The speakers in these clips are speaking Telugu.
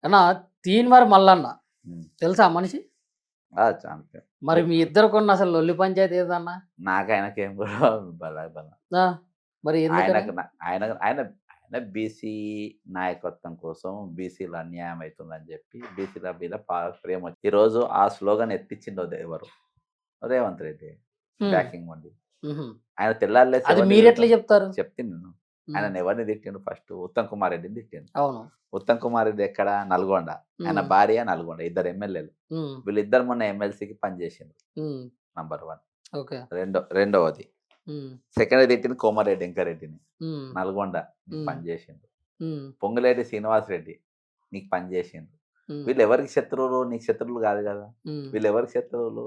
అన్న తీన్మార్ మల్లన్న ఉమ్. తెలుసా ఆ మనిషి? చాంపియన్. మరి మీ ఇద్దరికున్న అసలు లొల్లి పంచాయతీ ఏదన్నా? నాకు ఆయనకేం కూడా బల ఆ! మరి ఎందుకని? ఆయనకు ఆయన ఆయన ఆయన బీసీ నాయకత్వం కోసం బీసీలు అన్యాయం అవుతుందని చెప్పి బీసీల మీద ప్రేమ వచ్చి ఈరోజు ఆ స్లోగన్ ఎత్తిచ్చిండో ఎవరు? రేవంత్ రెడ్డి హ్మ్. బ్యాకింగ్ ఉండి. హుహు. ఆయన తెల్లారులేసి అది ఎవరిని మీరెట్లా తిడతాడు? చెప్తారు? చెప్తాను నేను. హ్మ్. ఆయన ఎవరిని తిట్టిండు? ఫస్ట్ ఉత్తమ్ కుమార్ రెడ్డిని తిట్టిండు. అవును. ఉత్తమ్ కుమార్ రెడ్డి ఎక్కడ? నల్గొండ. ఆయన హ్మ్. భార్య నల్గొండ, ఇద్దరు ఎమ్మెల్యేలు. హ్మ్. వీళ్ళిద్దరు మొన్న ఎమ్మెల్సీకి పనిచేసిండ్రు. హ్మ్. నంబర్ 1. ఓకే. రెండవది హ్మ్. సెకండ్ తిట్టింది కోమారెడ్డి వెంకరెడ్డిని. హ్మ్. నల్గొండ నీకు హ్మ్. పని చేసిండు. హ్మ్. పొంగులేటి శ్రీనివాసరెడ్డి నీకు పని చేసిండు. హ్మ్. వీళ్ళు ఎవరికి శత్రువులు? నీకు శత్రువులు కాదు కదా. హ్మ్. వీళ్ళు ఎవరికి శత్రువులు?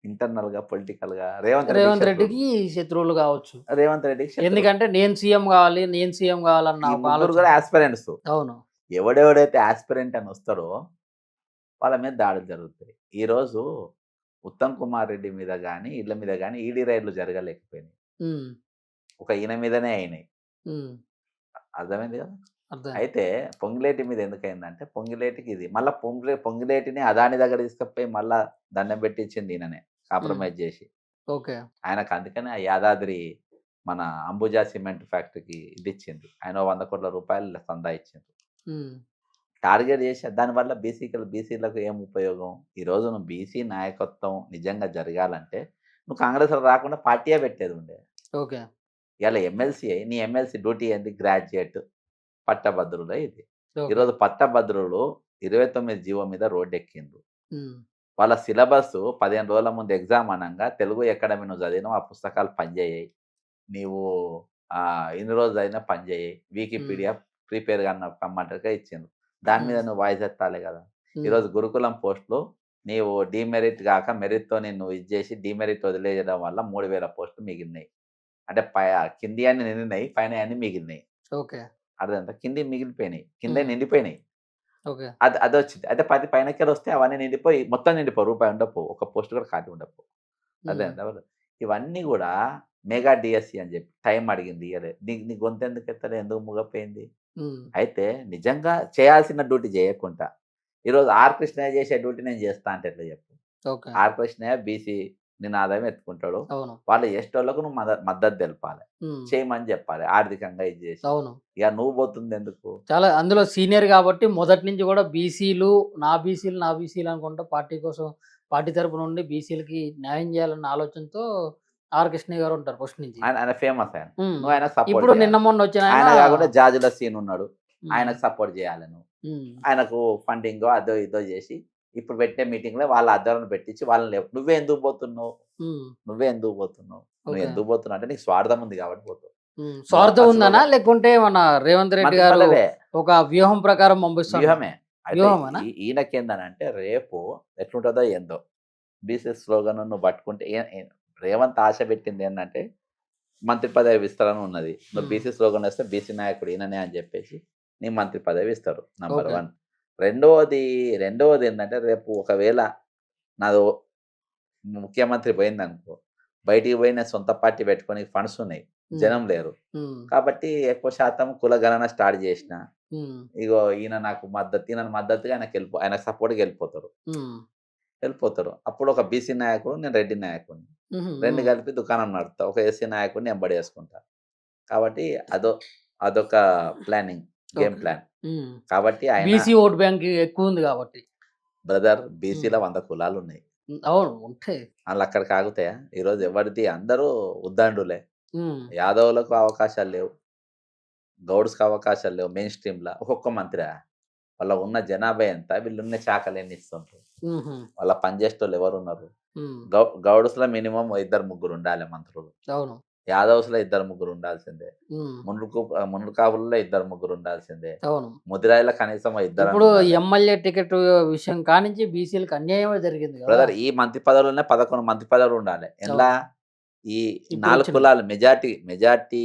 ఇంటర్నల్‌గా, పొలిటికల్‌గా రేవంత్ రెడ్డికి రేవంత్ శత్రువులు. రెడ్డికి శత్రువులు గావచ్చు. రేవంత్ రెడ్డికి శత్రువు. ఎందుకంటే నేను సీఎం గావాలి, నేను సీఎం గావాలన్న ఈ ఒక ముగ్గురు ఆలోచన. కూడా యాస్పిరెంట్స్. అవును. ఎవడెవడైతే యాస్పిరెంట్ అని వస్తాడో వాళ్ళ మీద దాడులు జరుగుతాయి. ఈరోజు ఉత్తమ్ కుమార్ రెడ్డి మీద గాని, ఈళ్ళ మీద గాని ఈడీ రైడ్‌లు జరగలేకపోయినాయి. హ్మ్. ఒక ఈయన మీదనే అయినాయి. హ్మ్. అర్థమైంది కదా. అర్థమైంది. అయితే పొంగులేటి మీద ఎందుకయిందంటే పొంగులేటికి ఇది మళ్ళా పొంగులేటిని అదాని దగ్గర తీసుకపోయి మళ్ళా దండం పెట్టించింది ఈయననే హ్మ్. కాంప్రమైజ్ చేసి. ఓకే. ఆయనకు అందుకనే ఆ యాదాద్రి మన అంబుజా సిమెంట్ ఫ్యాక్టరీకి ఇది ఇచ్చింది. ఆయన ఓ రూ. 100,00,00,000 సందా ఇచ్చిండు. హ్మ్. టార్గెట్ చేసి దానివల్ల బీసీలకు ఏం ఉపయోగం? ఈరోజు నువ్వు బీసీ నాయకత్వం నిజంగా జరగాలంటే నువ్వు కాంగ్రెస్‌లో రాకుండా పార్టీయే పెట్టేది ఉండే. ఓకే. ఇయాల ఎమ్మెల్సీ అయ్యి నీ ఎమ్మెల్సీ డ్యూటీ ఏంది? గ్రాడ్యుయేట్ పట్టభద్రుడే ఇది. ఓకే. ఈరోజు పట్టభద్రులు 29 జీవో మీద రోడ్డెక్కిండ్రు. హ్మ్. వాళ్ళ సిలబస్సు 15 రోజుల ముందు ఎగ్జామ్ అనంగా తెలుగు అకాడమీ నువ్వు చదివినావు. ఆ పుస్తకాలు పనిచేయయి. నీవు ఇన్ని రోజులు చదివినా పనిచేయయి. హ్మ్. వికీపీడియా ప్రిపేర్ కమ్మంటరుగా ఇచ్చిండ్రు. దాని మీద హ్మ్. నువ్వు వాయిస్ ఎత్తాలి కదా. హ్మ్. ఈరోజు గురుకులం పోస్టులు నీవు డీమెరిట్ గాక మెరిట్‌తోని నువ్వు ఇది చేసి డీమెరిట్ వదిలేయడం వల్ల 3000 పోస్టులు మిగిలినాయి. అంటే కిందియి అన్ని నిండినాయి. పైనయి అన్ని మిగిలినాయి. ఓకే. అర్థమైందా? కిందియి మిగిలిపోయినాయి. కిందయి హ్మ్. నిండిపోయినాయి. ఓకే. అదొచ్చింది. అయితే 10 పైనకెళ్ళొస్తే అవన్నీ నిండిపోయి మొత్తం నిండిపోవు. రూపాయి ఉండకపోవు. ఒక పోస్ట్ కూడా ఖాళీ ఉండకపోవు. హ్మ్. అర్థమైందా? ఇవన్నీ గూడా మెగా డీఎస్సీ అని జెప్పి టైం అడిగింది ఇయ్యలే. నీ గొంతెందుకు ఎత్తలే? ఎందుకు మూగపోయింది? హ్మ్. అయితే నిజంగా చేయాల్సిన డ్యూటీ జేయకుంటా, ఈరోజు ఆర్ కృష్ణయ్య చేసే డ్యూటీ నేను చేస్తా అంటే ఎట్లా చెప్పు? ఓకే. ఆర్ కృష్ణయ్య బీసీ నినాదం ఎత్తుకుంటాడు. అవును. వాళ్ళు ఎస్టోళ్ళకు నువ్వు మద్దతు తెలపాలే. హ్మ్. చేయమని జెప్పాలి. ఆర్థికంగా ఇది జేసి. అవును. ఇగ నువ్వు పోతుందెందుకు? చాలా అందులో సీనియర్ గాబట్టి మొదటి నుంచి గూడా బీసీలు, నా బీసీలు అనుకుంటా పార్టీ కోసం పార్టీ తరపు నుండి బీసీలకి న్యాయం జేయాలన్న ఆలోచనతో ఆర్ కృష్ణయ్య గారు ఉంటారు ఫస్ట్ నుంచి. ఆయన ఆయన ఫేమస్ ఆయన. హ్మ్. నువ్వు ఆయనకు సపోర్ట్ ఇప్పుడు నిన్న జేయాలి. మొన్నొచ్చినాయన ఆయన గాకుండా జాజుల సీన్ ఉన్నాడు. హ్మ్. ఆయనకు సపోర్ట్ జేయాలి నువ్వు. హ్మ్. ఆయనకు ఫండింగో అదో ఇదో జేసి ఇప్పుడు పెట్టే మీటింగ్‌లో వాళ్ళ ఆధ్వర్యంలో పెట్టించి వాళ్ళని నువ్వే ఎందుకు పోతున్నావు? హ్మ్. నువ్వే ఎందుకు పోతున్నావు? నువ్వు ఓకే. ఎందుకు పోతున్నావు అంటే నీకు స్వార్థం ఉంది కాబట్టి పోతావు. హ్మ్. నువ్వు స్వార్థం ఉందనా? పసుపుగా లేకుంటే మన రేవంత్ రెడ్డి మంత్రి గారు పదవే ఒక వ్యూహం ప్రకారం పంపిస్తున్నారా? వ్యూహమే. అయితే వ్యూహమేనా? ఈయనకేందనంటే రేపు ఎట్లుంటదో ఏందో. బీసీ స్లోగన్ నువ్వు పట్టుకుంటే ఏ ఏ రేవంత్ ఆశ పెట్టిందేందంటే మంత్రి పదవి విస్తరణ ఉన్నది. నువ్వు హ్మ్. బీసీ స్లోగన్ ఏస్తే బీసీ నాయకుడు ఈయననే అని జెప్పేసి నీకు మంత్రి పదవి ఇస్తారు. Number okay. 1. రెండోదేందంటే రేపు ఒకవేళ నాదో ముఖ్యమంత్రి పోయిందనుకో, బయటికి పోయి నేను సొంత పార్టీ పెట్టుకోనికి ఫండ్స్ ఉన్నాయి. హ్మ్. జనం లేరు. హ్మ్. కాబట్టి ఎక్కువ శాతం కులగణన స్టార్ట్ జేసిన. హ్మ్. ఇగో ఈయన నాకు మద్దతు ఈయనకు మద్దతుగా ఆయనకు సపోర్ట్‌గా ఎళ్ళిపోతారు. హ్మ్. వెళ్ళిపోతారు. అప్పుడు ఒక బీసీ నాయకుడు, నేను రెడ్డి నాయకుడిని. హుహు. 2 హ్మ్. కలిపి దుకాణం నడుపుతా. ఒక ఎస్సీ నాయకుడిని ఎంబడేసుకుంటా. కాబట్టి అదొక ప్లానింగ్. Game okay. ప్లాన్. హ్మ్. కాబట్టి ఆయన బీసీ ఓట్ బ్యాంక్ ఎక్కువుంది గాబట్టి. బ్రదర్ హ్మ్. బీసీలో 100 కులాలున్నాయి. హ్మ్. అవును. ఉంటాయి. ఆళ్ళక్కడికి ఆగుతాయా? ఈరోజు ఎవరిది అందరూ ఉద్దండులే. హ్మ్. యాదవులకు అవకాశాలు లేవు. గౌడ్స్‌కి అవకాశాలు లేవు మెయిన్ స్ట్రీమ్‌ల. ఒక్కొక్క మంత్రా? వాళ్ళ ఉన్న జనాభా ఎంత? వీళ్ళున్న శాఖలెన్ని ఇస్తుండ్రు? హుహు. వాళ్ళ పనిచేసేటోళ్ళు ఎవరున్నారు? హ్మ్. గౌడ్స్‌లో మినిమమ్ ఇద్దరు ముగ్గురు ఉండాలి మంత్రులు. అవును. యాదవ్స్‌లో ఇద్దరు ముగ్గురు ఉండాల్సిందే. హ్మ్. ముండ్లు కాపుల్లో ఇద్దరు ముగ్గురు ఉండాల్సిందే. అవును. ముదిరాయిలో కనీసం ఓ ఇద్దరన్నా ఇప్పుడు ఉండాలి. ఎమ్మెల్యే టికెట్ విషయం కానించి బీసీలకి అన్యాయమే జరిగింది గదా! బ్రదర్ ఈ మంత్రి పదవుల్లోనే 11 మంత్రి పదవులు ఉండాలి. ఎన్లా? అవును. ఈ 4 ఇప్పుడొచ్చినాయి. కులాలు మెజారిటీ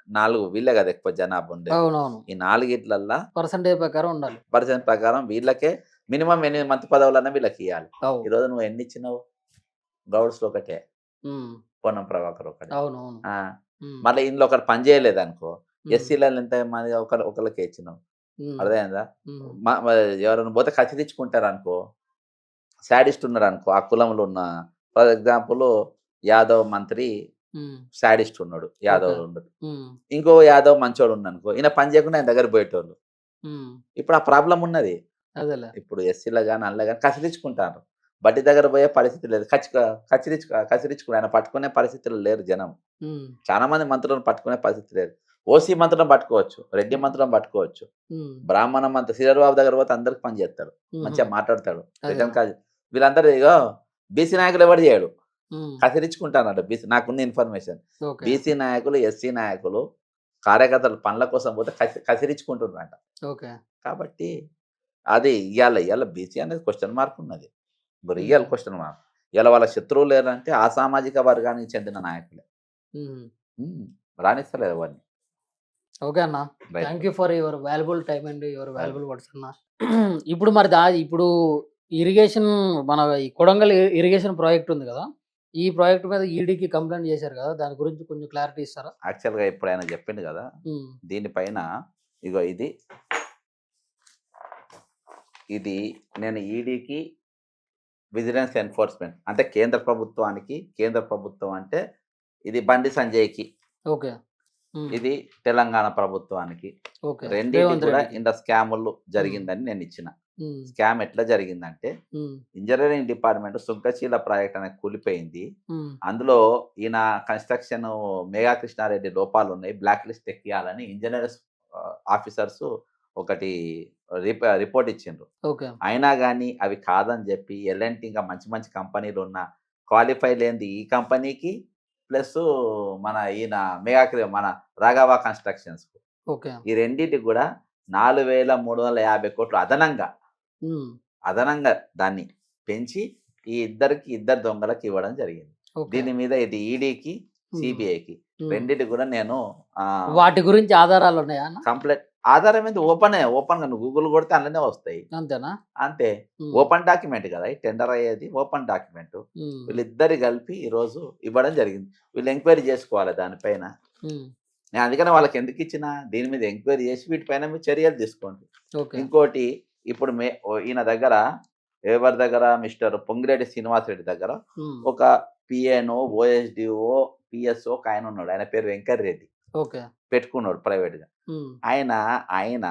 4 వీళ్ళే గదా! ఎక్కువ జనాభా ఉండేది. అవునవును. ఈ నాలుగిట్లల్లా పర్సెంటేజ్ ప్రకారం ఉండాలి. పర్సెంట్ ప్రకారం వీళ్ళకే మినిమమ్ 8 మంత్రి పదవులన్నా వీళ్ళకియ్యాలి. అవు. ఈరోజు నువ్వు ఎన్నిచ్చినవు? గౌడ్స్‌లో ఒకటే. హ్మ్. పొన్నం ప్రభాకర్ ఒకడే. అవునవును. ఆ! హ్మ్. మళ్ళీ ఇందులో ఒకడు పని చేయలేదనుకో, హ్మ్. ఎస్సీలలో ఎంత మంది ఒకళ్ళకే ఇచ్చినావు. హ్మ్. అర్థమైందా? హ్మ్. ఎవరైనా పోతే కత్తిరించుకుంటారు అనుకో, శాడిస్ట్ ఉన్నాడు అనుకో, ఆ కులంలో ఉన్న ఫర్ ఎగ్జాంపుల్ యాదవ్ మంత్రి హ్మ్. శాడిస్ట్ ఉన్నాడు. ఓకే. యాదవ్‌లో ఉండడు. హ్మ్. ఇంకో యాదవ్ మంచోడు ఉన్నాడనుకో, ఈయన పని చేయకుండా ఆయన దగ్గరికి పోయేటోళ్ళు. హ్మ్. ఇప్పుడు ఆ ప్రాబ్లమ్ ఉన్నది. అదేలే. ఇప్పుడు ఎస్సీలో గాని, అందులో గాని కసిరించుకుంటారు. బడ్డీ దగ్గర పోయే పరిస్థితి లేదు. కసిరించుకుని ఆయన పట్టుకునే పరిస్థితిలో లేరు జనం. హ్మ్. చాలా మంది మంత్రులను పట్టుకునే పరిస్థితి లేదు. ఓసీ మంత్రులను పట్టుకోవచ్చు. రెడ్డి మంత్రులను పట్టుకోవచ్చు. హ్మ్. బ్రాహ్మణ మంత్రి శ్రీధర్ బాబు దగ్గర పోతే అందరికి పని చేస్తాడు. హుహు. మంచిగా మాట్లాడతాడు. రిటర్న్ అదేలే. కాల్ వీళ్ళందరూ ఇగో బీసీ నాయకులు ఎవడు చేయడు. హ్మ్. కసిరించుకుంటానట బీసీ నాకున్న ఇన్ఫర్మేషన్. ఓకే. బీసీ నాయకులు, ఎస్సీ నాయకులు, కార్యకర్తలు పనుల కోసం పోతే కసిరించుకుంటున్నారంట. ఓకే. కాబట్టి అది ఇయాల బీసీ అనేది క్వెషన్ మార్క్ ఉన్నది. రియల్ హ్మ్. Question mark. ఇయాల వాళ్ళ శత్రువులు లేరంటే ఆ సామాజిక వర్గానికి చెందిన నాయకులే. హ్మ్. హ్మ్. రానిస్తలేదు ఎవరిని. ఓకే అన్న. Right. Thank you for your valuable time and your welcome. Valuable words అన్న. ఇప్పుడు మరి ఇప్పుడు ఇరిగేషన్ మన ఈ కొడంగల్ ఇరిగేషన్ ప్రాజెక్ట్ ఉంది గదా! ఈ ప్రాజెక్ట్ మీద ఈడీకి కంప్లెయింట్ చేశారు గదా! దాని గురించి కొంచెం క్లారిటీ ఇస్తారా? యాక్చువల్‌గా ఇప్పుడు ఆయన చెప్పిండు గదా! హ్మ్. దీనిపైన ఇగో ఇది నేను ఈడీకి, విజిలెన్స్ ఎన్ఫోర్స్‌మెంట్ అంటే కేంద్ర ప్రభుత్వం అంటే ఇది బండి సంజయ్‌కి, ఓకే. హ్మ్. ఇది తెలంగాణ ప్రభుత్వానికి. ఓకే. రెండిటికి రేవంత్ గూడా రెడ్డికి. ఇంత స్కాములు హ్మ్. జరిగిందని నేనిచ్చిన. హ్మ్. స్కామ్ ఎట్లా జరిగిందంటే, హ్మ్. ఇంజినీరింగ్ డిపార్ట్‌మెంట్ సుంకశీల ప్రాజెక్ట్ అనేది కూలిపోయింది. హ్మ్. అందులో ఈయన కన్‌స్ట్రక్షను మేఘా కృష్ణారెడ్డి లోపాలున్నాయి. బ్లాక్ లిస్ట్ ఎక్కియాలని ఇంజినీర్స్ ఆఫీసర్స్ ఒకటి రిపోర్ట్ ఇచ్చిండ్రు. ఓకే. అయినా గాని అవి కాదని జెప్పి ఎల్&టీ ఇంకా మంచి మంచి కంపెనీలున్న క్వాలిఫై లేనిది ఈ కంపెనీకి ప్లస్సు మన రాఘవ కన్‌స్ట్రక్షన్స్‌కు. ఓకే. ఈ రెండిటికి గూడా 4,350,00,00,000 హ్మ్. అదనంగా దాన్ని పెంచి ఈ ఇద్దరు దొంగలకి ఇవ్వడం జరిగింది. ఓకే. దీని మీద ఇది ఈడీకి, హ్మ్. సీబీఐకి హ్మ్. రెండిటికి గూడా నేను ఆహ్, వాటి గురించి ఆధారాలున్నాయా అన్న? కంప్లెయింట్ ఆధారం ఏంది ఓపెన్‌గా నువ్వు గూగుల్ కొడితే అందులోనే వస్తాయి. అంతేనా? అంతే. హ్మ్. ఓపెన్ డాక్యుమెంట్ గదా! ఈ టెండర్ అయ్యేది ఓపెన్ డాక్యుమెంట్. హ్మ్. వీళ్ళిద్దరు కలిపి ఈరోజు ఇవ్వడం జరిగింది. వీళ్ళు ఎంక్వైరీ జేసుకోవాలి దానిపైన. హ్మ్. నేను అందుకనే వాళ్ళకెందుకిచ్చినా, దీని మీద ఎంక్వైరీ జేసి వీటిపైన మీరు చర్యలు తీసుకోండి. ఓకే. ఇంకోటి ఇప్పుడు ఈయన దగ్గర ఎవరి దగ్గర మిస్టర్ పొంగిరెడ్డి శ్రీనివాసరెడ్డి దగ్గర హ్మ్. ఒక పిఏనో, ఓఎస్‌డిఓ, పిఎస్‌ఓ ఒకాయనున్నాడు. ఆయన పేరు వెంకటరెడ్డి. ఓకే. పెట్టుకున్నాడు ప్రైవేట్‌గా. హ్మ్. ఆయన, ఆయన,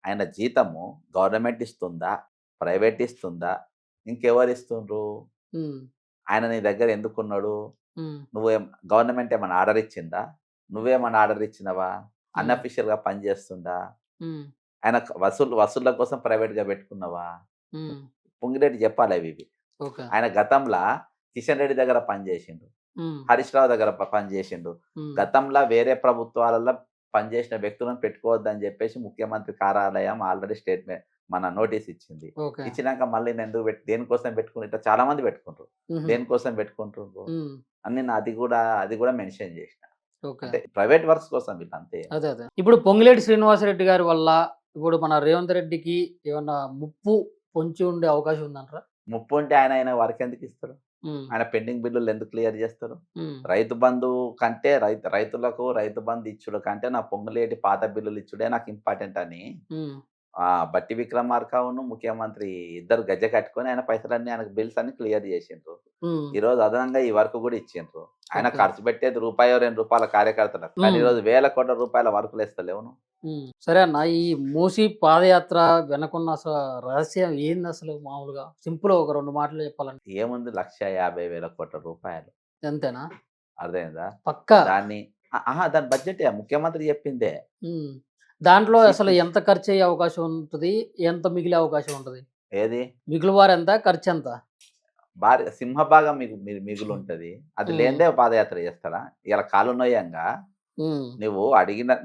ఆయన జీతము గవర్నమెంట్ ఇస్తుందా? ప్రైవేట్ ఇస్తుందా? ఇంకెవరిస్తుండ్రు? హ్మ్. ఆయన నీ దగ్గర ఎందుకున్నాడు? హ్మ్. నువ్వేం గవర్నమెంట్ ఏమన్నా ఆర్డర్ ఇచ్చిందా? నువ్వేమన్నా ఆర్డర్ ఇచ్చినవా? హ్మ్. అన్‌అఫిషియల్‌గా పని చేస్తుండా? హ్మ్. ఆయన వసూళ్ళ కోసం ప్రైవేట్‌గా పెట్టుకున్నావా? హ్మ్. పొంగిరెడ్డి చెప్పాలవివి. ఓకే. ఆయన గతంల కిషన్ రెడ్డి దగ్గర పని చేసిండు. హ్మ్. హరీష్ రావు దగ్గర పని చేసిండు. హ్మ్. గతంల వేరే ప్రభుత్వాలలో పనిచేసిన వ్యక్తులను పెట్టుకోవద్దని చెప్పేసి ముఖ్యమంత్రి కార్యాలయం ఆల్రెడీ మన నోటీస్ ఇచ్చింది. ఓకే. ఇచ్చినాక మళ్ళీ నేనెందుకు దేనికోసం పెట్టుకుని ఇట్లా చాలా మంది పెట్టుకుంటారు. హుహు. దేనికోసం పెట్టుకుంటుండ్రు హ్మ్. అని నేను అది కూడా మెన్షన్ చేసిన. ఓకే. అంటే ప్రైవేట్ వర్క్స్ కోసం వీళ్ళంతే. అదే. ఇప్పుడు పొంగులేటి శ్రీనివాసరెడ్డి గారి వల్ల ఇప్పుడు మన రేవంత్ రెడ్డికి ఏమన్నా ముప్పు పొంచి ఉండే అవకాశం ఉందంటారా? ముప్పు ఉంటే ఆయన వర్కెందుకిస్తరు? హ్మ్. ఆయన పెండింగ్ బిల్లులు ఎందుకు క్లియర్ జేస్తరు? హ్మ్. రైతు బంధు కంటే రైతులకు రైతు బంధు ఇచ్చుడు కంటే నా పొంగులేటి పాత బిల్లులు ఇచ్చుడే నాకు ఇంపార్టెంట్ అని హ్మ్. బట్టి విక్రమార్కను ముఖ్యమంత్రి ఇద్దరు గజ్జె కట్టుకొని ఆయన పైసలన్నీ ఆయనకు బిల్స్ అన్నీ క్లియర్ జేసిండ్రు. హ్మ్. ఈరోజు అదనంగా ఈ వర్క్ గూడా ఇచ్చిండ్రు. ఆయన ఓకే. ఖర్చు పెట్టేది రూపాయో, రూ. 2 కార్యకర్తలకు. కానీ హ్మ్. ఈరోజు వేల కోట్ల రూపాయల వర్కులేస్తలేవు నువ్వు. హ్మ్. సరే అన్న. ఈ మూసీ పాదయాత్ర వెనకున్న రహస్యం ఏందసలు మామూలుగా? సింపుల్‌గా ఒక 2 మాటల్లో చెప్పాలంటే? ఏముంది 1,50,000 కోట్ల. అంతేనా? అర్థమైందా? పక్కా. దాన్ని అహా! దాని బడ్జెటే ముఖ్యమంత్రి జెప్పిందే. హ్మ్. దాంట్లో అసలు సిక్స్ ఎంత ఖర్చయ్యే అవకాశం ఉంటది? ఎంత మిగిలే అవకాశం ఉంటది? ఏది? మిగులుబారెంత? ఖర్చెంత? సింహభాగం మిగులుంటది. అది హ్మ్. లేనిదే పాదయాత్ర చేస్తారా? ఇయాల కాళ్ళు నొయ్యంగా హ్మ్. నువ్వు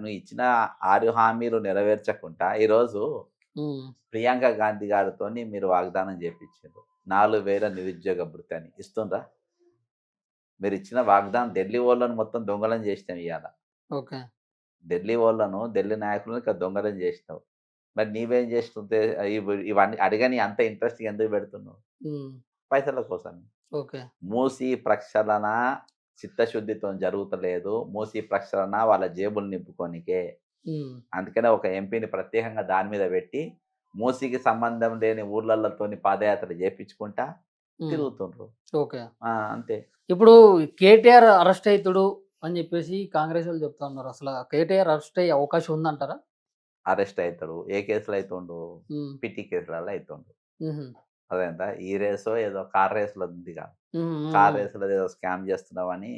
ఇచ్చిన 6 హామీలు నెరవేర్చకుండా ఈరోజు హ్మ్. ప్రియాంక గాంధీ గారితోని మీరు వాగ్దానం చేపించిండ్రు. 4,000 నిరుద్యోగ భృతి అని. ఇస్తుండ్రా? మీరిచ్చిన వాగ్దానం ఢిల్లీ వోళ్ళని మొత్తం దొంగలని చేసినావు ఇయాల. ఓకే. ఢిల్లీ నాయకులను ఇక్కడ దొంగలని చేసినావు. మరి నీవేం చేస్తుంటే ఇవన్నీ అడగని అంత ఇంట్రెస్ట్‌గా ఎందుకు పెడుతున్నావు? హ్మ్. పైసల కోసం. ఓకే. మూసీ ప్రక్షాళన చిత్తశుద్ధితోని జరుగుతలేదు. మూసీ ప్రక్షాళన వాళ్ళ జేబులు నింపుకోనికే. హ్మ్. అందుకనే ఒక ఎంపీని ప్రత్యేకంగా దాని మీద పెట్టి మూసీకి సంబంధం లేని ఊర్లతోని పాదయాత్ర చేపించుకుంటా హ్మ్. తిరుగుతుండ్రు. ఓకే. అంతే. ఇప్పుడు కేటీఆర్ అరెస్ట్ అయితుడు అని జెప్పేసి కాంగ్రెసోళ్ళు చెప్తా ఉన్నారు. అసల కేటీఆర్ అరెస్ట్ అయ్యే అవకాశం ఉందంటారా? అరెస్ట్ అయితాడు. ఏ కేసులో అయితుండు? హ్మ్. పిటి కేసులలో అయితుండు. హుహు. అర్థమైందా? ఈ రేసో ఏదో కార్ రేస్‌లో ఉందిగా. హ్మ్. హ్మ్. కార్ హ్మ్. రేస్‌లో ఏదో స్కామ్ చేస్తున్నామని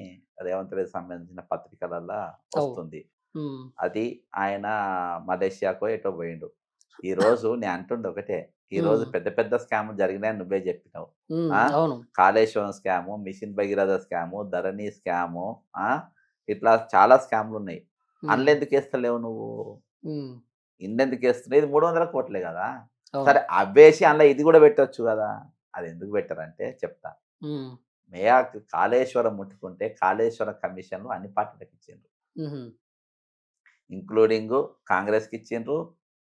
రేవంత్ రెడ్డికి సంబంధించిన పత్రికలల్లా అవు. వస్తుంది. హ్మ్. అది ఆయన మలేషియాకో ఎటో పోయిండు. ఈరోజు నేను అంటుంది ఒకటే. ఈరోజు హ్మ్. పెద్ద పెద్ద స్కామ్‌లు జరిగినాయని నువ్వే చెప్పినావు. హ్మ్. ఆ! అవును. Kaleshwaram scam, mission Bhagiratha scam, Dharani scam, ఆ! ఇట్లా చాలా స్కామ్‌లున్నాయి. హ్మ్. అందులెందుకేస్తలేవు నువ్వు? హ్మ్. ఇన్నెందుకేస్తున్నావు? ఇది 300 కోట్లే గదా! అవును. సరే అవ్వేసి అందులో ఇది గూడా పెట్టొచ్చు గదా! అదెందుకు పెట్టరంటే చెప్తా. హ్మ్. కాళేశ్వరం ముట్టుకుంటే కాళేశ్వరం కమిషన్‌లు అన్ని పార్టీలకిచ్చిండ్రు. హుహు. ఇంక్లూడింగు కాంగ్రెస్‌కిచ్చిండ్రు,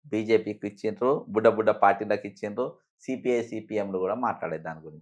బీజేపీకిచ్చిండ్రు, బుడ్డ బుడ్డ పార్టీలకిచ్చిండ్రు. సిపిఐ, సిపిఎంలు గూడా మాట్లాడారు దాని గురించి.